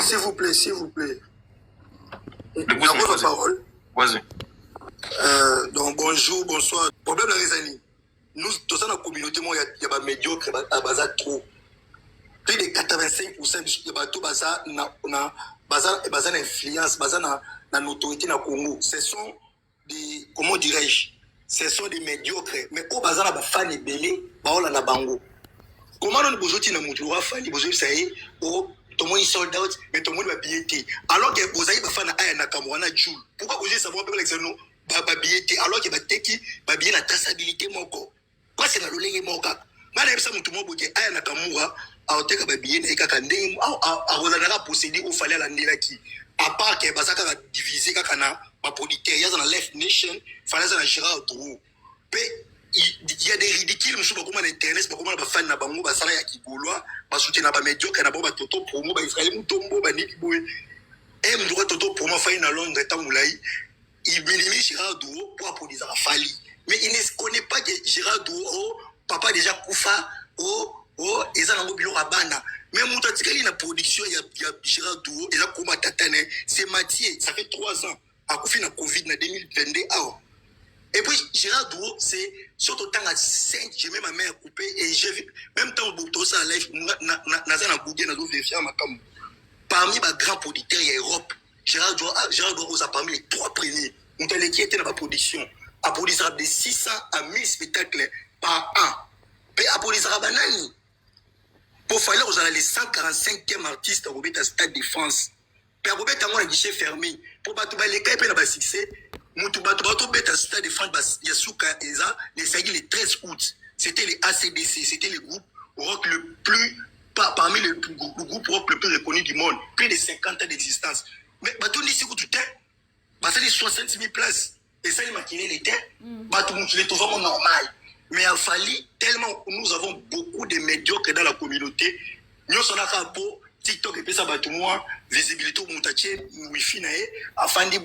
S'il vous plaît, s'il vous plaît. La parole. Vas-y. Donc, bonjour, bonsoir. Problème, les amis. Nous, dans la communauté, il y a des médiocres, il y a trop. Plus de 85% de bateaux baza na influence, baza na autorité na Congo. Ce sont des, comment dirais-je, ce sont des médiocres. Mais au baza na ba fan belé, ba ola na bango. Comment on bozoti na mutuwa fan, bozoti ça y est, oh, tout le monde est sold out, mais tout le monde va billetté. Alors que bozai ba fan aya na Cameroun na Joule. Pourquoi vous savoir peu l'exemple ba billetté alors que ba teki ba billet la traçabilité moko. Quoi c'est la lolenge moka. Mana yebisa mutu mo boke aya na Cameroun. Aoteka ba billet na ekaka ndenge a posséder au fallait la ndelaki à part que bazaka va diviser kaka na ba producteur ya na left nation fallait na Gérard Drouot pe il y a des ridicules monsieur bakoma na internet bakoma na ba fan na bango ba sala ya kigolwa ba soutenir ba médiocre na ba toto promo ba Israël mutombo ba niki boy et mdoka toto promo fa na Londres tamulai il minimise Gérard Drouot pour appoliser la Fali mais il ne connaît pas que Gérard Drouot papa déjà koufa oh, ils ont un mobile à Bana. Mais mon tatikali na production, il y a Gérard Drouot, ils ont combattu Tatane. C'est Mathieu, ça fait 3 ans. À coup, na Covid, na 2022. Et puis, Gérard Drouot, c'est surtout temps à 5, j'ai même ma mère coupée et j'ai vu, même temps où tout ça en live, na Google, na vérifié ma cam. Parmi les grands producteurs, il y a Europe. Gérard Drouot, a parmi les 3 premiers. On t'a qui était dans la production. A produit de 600 à 1000 spectacles par an. Et à produit Rabanani. Pour faire vous avez les 145e artistes au Stade de France. Pour Robert a un guichet fermé. Pour battre les cas et le succès, Stade de France, il y a le 13 août. C'était les ACDC, c'était le groupe rock le plus, parmi les groupes rock le plus reconnu du monde. Plus de 50 ans d'existence. Mais bateau ici où tout est, c'est les 60 000 places. Et ça, il m'a quitté les terres. Bateau, il est vraiment normal. Mais il fallait tellement, nous avons beaucoup de médiocres dans la communauté. Nous sommes là pour TikTok et puis ça va tout moi, visibilité au montaché, wifi nae, afin de dire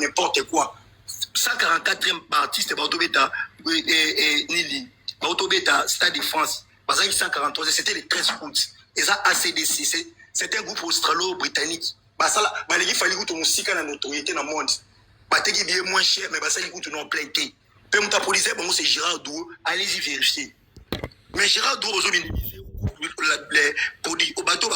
n'importe quoi. 144e artiste Bautobeta Nili, Bautobeta Stade de France, parce que 143, c'était le 13 août. Et ça ACDC, c'était un groupe australo-britannique. Il fallait que tu aies une notoriété dans le monde. Il y a moins cher, mais il faut que tu aies plein de c'est Gérard Drouot, allez-y vérifier. Mais Gérard Drouot, vous avez les produits au bateau,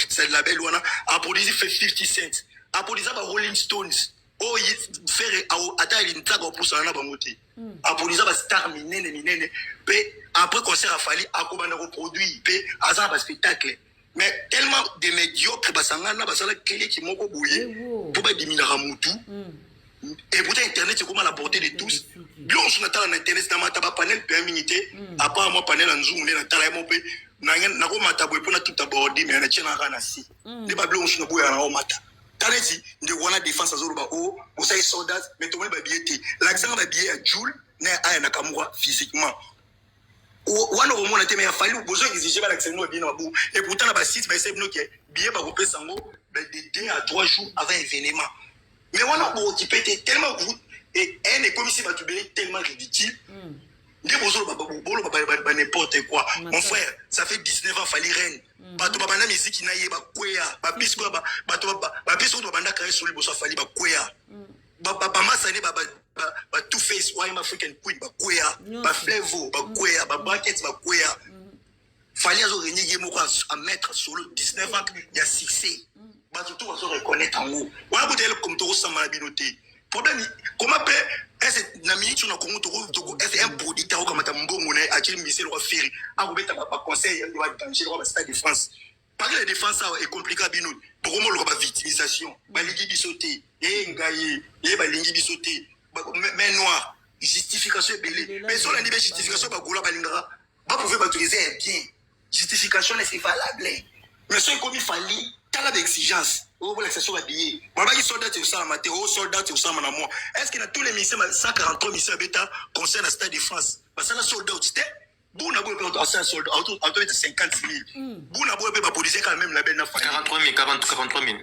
c'est la belle one, a produit fait 50 cents, a produit ça par Rolling Stones. Oh, il fait attends, il tag pour ça, a produit ça par Star Minene, après concert a fallu à commander au produit, à ça par spectacle. Mais tellement de médiocres, ça a clé qui m'ont bouillé pour pas diminuer à Moutou. Et pourtant, Internet, c'est comment la portée de tous. Bien, on a dans Internet, dans ma panel, puis minute, à part moi, panel en zoom, on a talent, on peut, n'a pas mataboué pour tout aborder, mais on a tient un ranassi. Les babylons, on a boué en mata. Tanesi, de Wana défense à Zoroba, oh, vous savez, soldats, mais tout le monde va billet. L'accent va billet à Joule, n'est à Nakamura physiquement. Wana au monde a été, mais il a fallu, besoin d'exiger l'accent, nous, bien, et pourtant, la site, mais c'est nous qui est billet, va couper sango, de 2 à 3 jours avant l'événement. Mais on a occupé tellement vous et un économiste va tellement ridicule. N'importe quoi. Mon frère, ça fait 19 ans fallait reine. Bato babana musique na yeba kwea. Ba bisco ba bisco do banda kare soli boso fallait ba kwea. Ba masane ba two face wine African queen ba kwea. Ba flavor ba kwea, ba bracket ba kwea. Fallait azo renyer moko à mettre solo 19 ans il y a succès. Tout va se reconnaître en haut. On a besoin comme tout ça m'a binoté. Problème, comment peut est-ce na minute on a comment tout est un producteur comme ta mbongo monnaie a qu'il misé le faire a vous mettre pas conseil il va danger le Stade de France. Parce que la défense est compliqué bino. Pour moi le victimisation, ba ligi bisoté, ngaye, ba ligi bisoté, mais noir, justification belé. Mais sur la justification ba gola ba lingara, ba pouvez ba utiliser bien. Justification est valable. Mais ce qu'on il fallait d'exigence. Oh, l'exception va dire. Moi, je suis soldat, tu sais, matin, oh, soldat, tu sais, mon amour. Est-ce qu'il y a tous les ministères, 143 ministères bêta, concernant le Stade de France? Parce que la soldat, tu sais, bon, on a beau être un soldat, on doit être 50 000. Bon, on a beau être policier quand même, la belle n'a pas. 43 000, 43 000.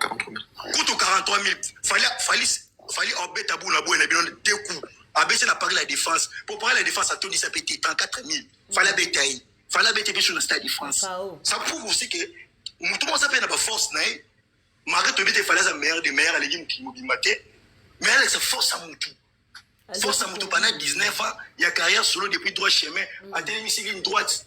Coûte 43 000. Fallait embêter à bout, on a beau être 2 coups. Abaisser la parler la défense. Pour parler la défense, à tout dit, ça peut être 34 000. Fallait bêter. Fallait bêter sur le Stade de France. Ça prouve aussi que, tout le monde s'appelle la force, tu veux te faire la meilleure des meilleurs, les gens qui m'ont maté. Mais elle, c'est force à mon tout. Force à mon tout pendant 19 ans, il y a carrière solo depuis droit chemin. À télévision, une droite.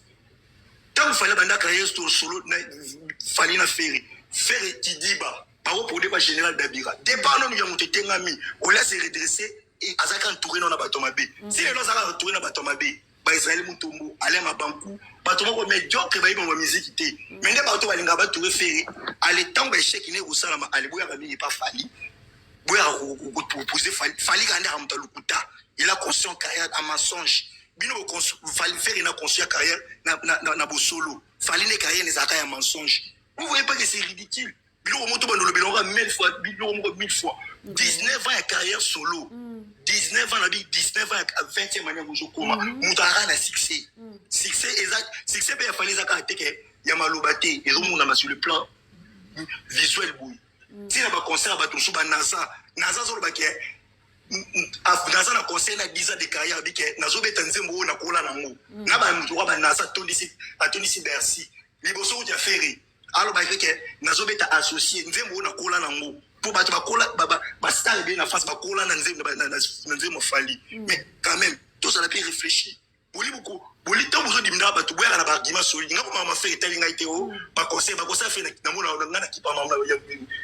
Tant qu'il fallait la carrière solo, il fallait la faire. Faire Tidiba, par pour le général d'Abira. Départ, nous avons été tengami. On laisse se redresser et Azaka entouré dans la Batomabé. Si les gens ont entouré dans la Batomabé, Israël Moutombo, Alain Mabankou, Batomabo médiocre, ils vont musique. Mais les bateaux, ils vont tout refaire. À l'état où l'échec est né au Salama, à l'éboua, il n'est pas fallu. Il a construit une carrière à mensonge. Il fallait faire une construire carrière dans solo. Il fallait une carrière à mensonge. Vous ne voyez pas que c'est ridicule. Il a 1000 fois. 19 ans de carrière solo. 19 ans, 19 ans, 20e année, je crois. Moutara a succès. Succès, exact. Succès, il fallait que il y a malobate. Et sur le plan visuel. Si on a un concert, on a un NASA. NASA, on a un concert, on a 10 ans de carrière. On a un Zembo, on a un NASA, Tony Bercy. Les bossons ont fait. Alors, on a associé. Zembo, on a un pour battre ma star bien en face, ma cola dans Zembo Fali. Mais quand même, tout ça, on a pu réfléchir. Beaucoup. Boli tant besoin d'imna ba tuboya na argument solide nga ko ma fait telinga iteo ba conseil fait na mona na ki pa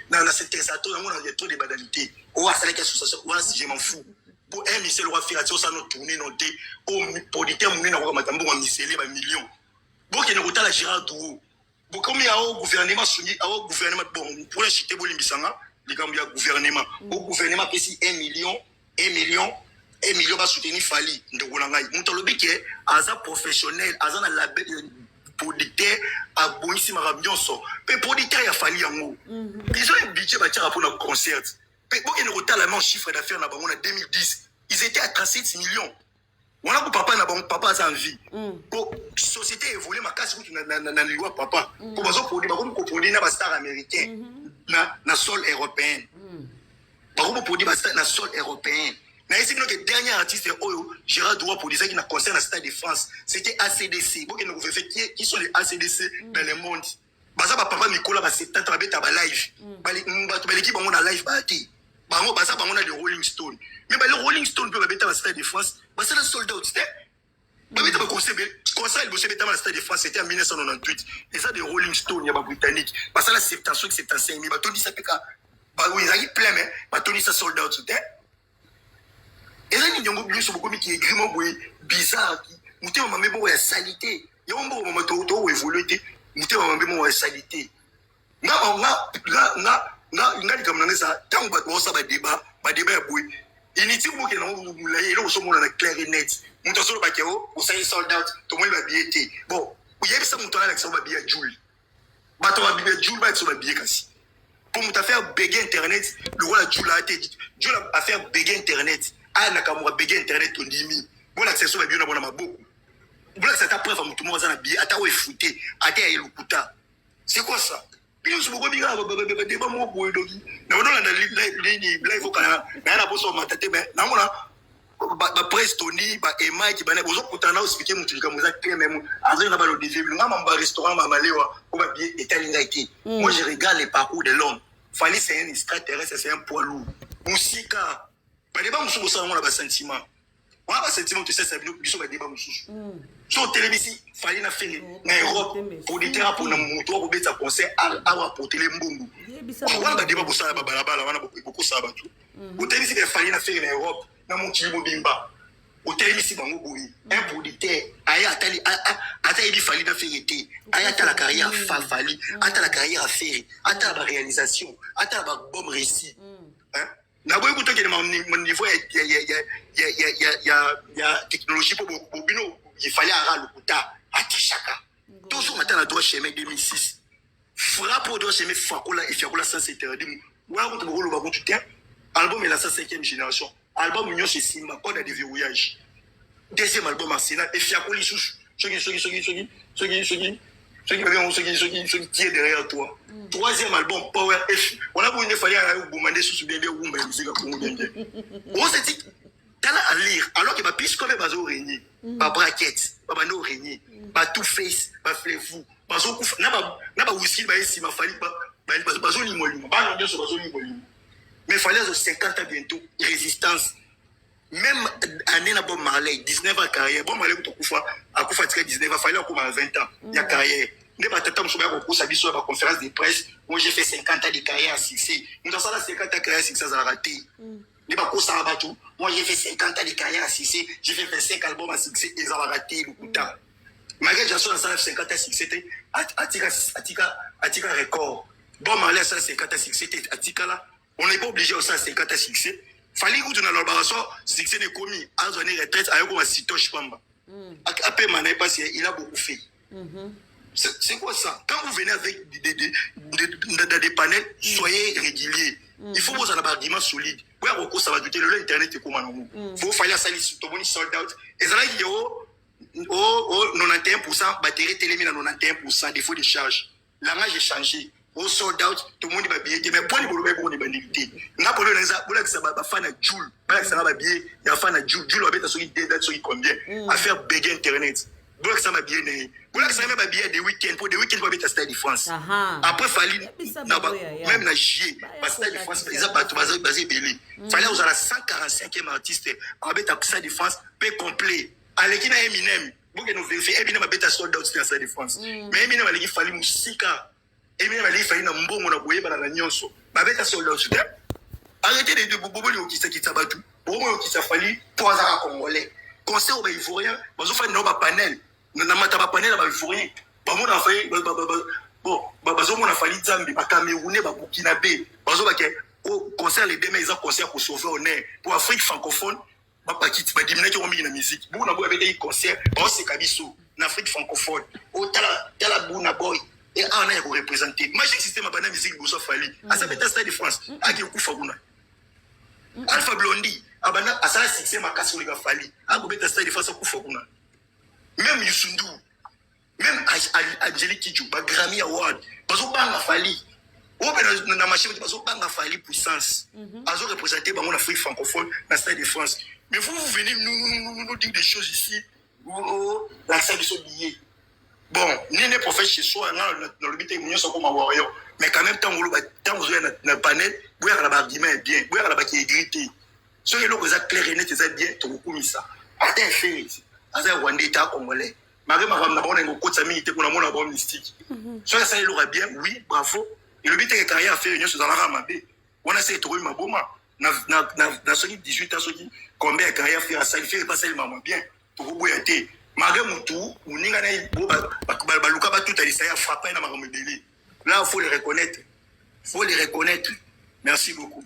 na cette ça to na mona il y a trop de banalités o asala que association o si je m'en fous pour un Michel roi faire ça no tourner no té o politique mun na ko matambo wa miseli ba millions bon que ne rota la Gérard Douro bon comme il y a au gouvernement suni au gouvernement bon pour la chité boli bisanga les gambia gouvernement au gouvernement pesi 1 million va soutenir Fali Ndogolangay. Moutalobi qui est un professionnel, un label producteur, à Boïsi Marabionso. Mais producteur, il y a Fali en haut. Ils ont un budget pour un concert. Mais bon, ils ont la même chiffre d'affaires en 2010. Ils étaient à 37 millions. On a papa a envie. Pour société évolue, ma casse na loi papa. Pour produire des stars américains na sol européen. Pour produire des stars na sol européen. Mais c'est que le dernier artiste, Gérard Douro, pour dire qu'il a concert à Stade de France, c'était ACDC. Qui sont les ACDC dans le monde? Baza papa Nicolas va se tenter à live. L'équipe on a live bâti. Baza on a les Rolling Stones. Mais les Rolling Stones peuvent habiter à Stade de France. C'est un sold out. Le concert il à Stade de France, c'était en 1998. Et ça des Rolling Stones, il y a des Britanniques. C'est la 75, 75 000. Tony ça peut oui, il y a plein mais Tony ça sold out. Et là, il y a beaucoup qui est grimant, bizarre. Nous avons même une salité. Il y a un moment où évolué. Nous avons même une salité. Nous avons tant que débat est boué. Il n'y a pas de clair et net. Nous avons un soldat, tout le monde va bien. Bon, il y a ça, nous avons un billet Joule. Nous avons un billet Joule, nous avons un billet Kassi. Pour nous faire béguer Internet, le roi Joule a été dit. Joule a fait béguer Internet. Ah, nakamura béguer Internet, on dit mi. Bon, l'accession va bien avoir ma beaucoup. Bon, là, c'est ta preuve, tout le monde a bien. Attends, où est fouté. Attends, il est putain. C'est quoi ça? Puis nous sommes beaucoup bien, débat mon boy dogi. Nous on a live au Canada. Mais on a besoin de m'attaquer, mais nous on a presse Tony, Emma, qui va nous pourtant nous expliquer mon truc comme ça très même. Après on a le désir. Nous on a restaurant, ma maléwa, on va bien étaler. Moi je regarde les parcours de l'homme. Fallait c'est un extraterrestre, c'est un poids lourd. Musika. Bah débat mususu ça on a pas sentiment. On a pas sentiment tu sais ça nous biso ba débat mususu. Sur télévision, fallait na faire na Europe pour des terrains pour na moto pour beta concert à rapporter les mbongo. On a débat pour ça ba balabala on a beaucoup ça ba tout. Au télévision il fallait na faire na Europe na mon petit bimba. Au télévision bango boyi un producteur aya atali il fallait na faire été aya ta la carrière fali ata la carrière à faire ata la réalisation ata la bonne réussite. Hein? Na boy écouter que mon niveau il y a technologie pour bino il fallait à le kuta à Tishaka toujours matin à droit chemin 2006 frappe au droit chemin Fakola et Fiakola sans s'interdire voilà quand on va tout temps album est la 5e génération album Union chez Simba on a des verrouillages deuxième album Arsenal et Fiakola ceux qui est derrière toi. Troisième album, Power F. On a besoin de faire un boumandé sous bien des roumba et musique pour nous bien. On s'est dit, t'as là à lire, alors que ma piste comme elle va régner, ma braquette, ma no régner, ma two face, ma flévou, ma zo n'a pas whisky, ma ici, ma falli, ma Mais il fallait 50 ans bientôt, résistance. Même année Bob Marley, 19 ans carrière. Bob Marley, à 19 ans, il fallait encore 20 ans. Il y a carrière. Je suis à conférence de presse. Moi, j'ai fait 50 ans de carrière à succès. Nous avons 50 ans de carrière à succès, ça a raté. Moi, j'ai fait 50 ans de carrière à succès. J'ai fait 25 albums à succès et ça a raté le coup de temps. Malgré que j'ai 50 ans à succès, Atika record. Bob Marley a 50 ans à succès, Atika là. On n'est pas obligé de faire 50 ans à succès. Fallait que tu aies l'embarrassement, succès n'est commis. À une retraite, à un sitoche pamba. Après, il a beaucoup fait. C'est quoi ça? Quand vous venez avec des panels, soyez réguliers. Il faut vous avoir un argument solide. Oui, ça va douter. L'internet est comme un il faut faire ça, il sold out. Et ça, il y a 91%, batterie télémine à 91%, défaut de charge. Langage est changé. Au sold out, tout le monde va bien. Mais pour les boulons, on est bandité. On a parlé de ça, on a dit que ça va faire un Joule. Ça va bien, il y a faire un Joule. Joule va être sur une combien? À faire béguer Internet. Boulak ça m'a bien né. Boulak ça m'a bien des week-ends. Pour des week-ends, on va mettre à Stade de France. Après, fallait même na chier. Parce que Stade de France, ils ont basé belé. Fallait aux 145e artiste. On va mettre à Stade de France, peu complet. Avec une Eminem. Vous nous vérifiez, Eminem a mettre à sold out sur Stade de France. Mais Eminem a dit qu'il fallait musique. Eminem a dit qu'il fallait un bon mon aboyer dans la nyonso. Ma bête à sold out. Arrêtez de bobo qui s'abattu. Bobo qui s'affali pour un Congolais. Conseil aux Ivoiriens, ils ont fait un panel. Nous n'avons pas panel aux Ivoiriens. Bon, on a fait Zambie, Camerounais, Burkinabé. Au concert, les deux meilleurs concerts pour sauver honneur. Pour l'Afrique francophone, je vais diminuer la musique. Vous avez des concerts, c'est Kabiso, l'Afrique francophone. Au Tala Bouna Boy. Et on a représenté. Magic System a pas de musique pour Fali. À ça, c'est Stade de France. À qui Koufagouna. Alpha Blondie. Abana asala succès makasi les gars Fali akobeta Stade de France Koufagouna. Même Yusundu, même Angélique Kidjo, ba Grammy Award bazo banga Fali obe na machine bazo banga Fali puissance azo représenter bango en Afrique francophone na Stade de France. Mais vous venez nous dire des choses ici l'accent de ce billet. Bon, ni ne prophète chez soi dans le but de sont comme warrior, mais quand même tant vous avez un panel vous avez un argument bien vous avez un qui est grité. Ce qui est là, clair et net, c'est bien, tu as beaucoup ça. À tes fait, à tes Rwandais, tu as Congolais. Marie, ma femme, on a un côté ami, on a un bon mystique. Ce qui est là, bien, oui, bravo. Et le but est que carrière a fait une chose dans la ramabé. On a essayé de trouver ma bombe. Dans ceux qui 18 ans, ceux qui combien de carrière fait à ça, il fait passer le maman bien. Tu as été. Marie, Moutou, ou Ningane, Baluka, tout a essayé à frapper dans ma ramabé. Là, il faut les reconnaître. Il faut les reconnaître. Merci beaucoup.